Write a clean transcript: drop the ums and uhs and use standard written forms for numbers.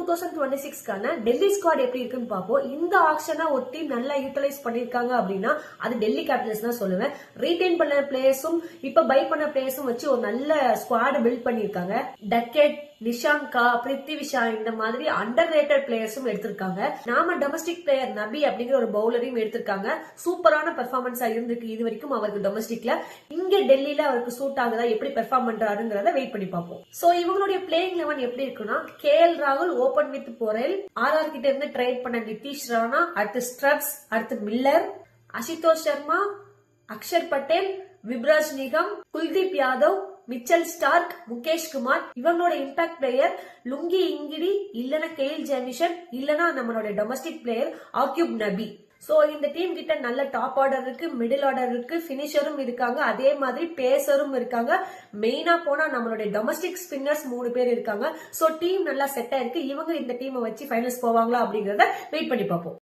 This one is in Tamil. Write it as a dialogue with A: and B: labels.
A: 2026க்கான டெல்லி ஸ்குவாட் எப்படி இருக்குன்னு பார்ப்போம். இந்த ஆக்ஷனை ஒரு டீம் நல்லா யூட்டிலைஸ் பண்ணிருக்காங்க அப்படின்னா அது டெல்லி கேபிட்டல்ஸ் தான் சொல்லுவேன். ரீடைன் பண்ண பிளேயர்ஸும் இப்ப பை பண்ண பிளேயர்ஸும் வச்சு ஒரு நல்ல ஸ்குவாட் பில்ட் பண்ணிருக்காங்க. டக்கெட், நிஷாங்கா, பிருத்திவி ஷா இந்த மாதிரி அண்டர் ரேட்டட் பிளேயர்ஸும் எடுத்திருக்காங்க. நாம டொமஸ்டிக் பிளேயர் நபி அப்படிங்கிற ஒரு பவுலரையும் எடுத்திருக்காங்க. சூப்பரான பெர்ஃபார்மன்ஸா இருந்திருக்கு இது வரைக்கும் அவருக்கு டொமஸ்டிக்ல. இங்க டெல்லியில அவருக்கு சூட் ஆகுதா, எப்படி பெர்ஃபார்ம் பண்றாருங்கிறத வெயிட் பண்ணி பார்ப்போம். சோ இவங்களுடைய பிளேயிங் 11 எப்படி இருக்குன்னா, KL ராகுல் ஓபன் வித் போரெல், RR கிட்ட இருந்து ட்ரேட் பண்ண நிதிஷ் ராணா, அடுத்து ஸ்ட்ரப்ஸ், அடுத்து Miller, Ashutosh Sharma, Axar Patel, Vipraj Nigam, Kuldeep Yadav, Mitchell Starc, Mukesh Kumar. இவங்களோட இம்பாக்ட் பிளேயர் லுங்கி இங்கிடி, இல்லனா கெயில் ஜெமிஷன், இல்லனா நம்மளோட டொமஸ்டிக் பிளேயர் ஆக்யூப் நபி. சோ இந்த டீம் கிட்ட நல்ல டாப் ஆர்டர் இருக்கு, மிடில் ஆர்டர் இருக்கு, பினிஷரும் இருக்காங்க, அதே மாதிரி பேசரும் இருக்காங்க. மெயினா போனா நம்மளுடைய டொமஸ்டிக் ஸ்பின்னர்ஸ் 3 பேர் இருக்காங்க. சோ டீம் நல்லா செட் ஆயிருக்கு. இவங்க இந்த டீமை வச்சு ஃபைனல்ஸ் போவாங்களா அப்படிங்கறத வெயிட் பண்ணி பார்ப்போம்.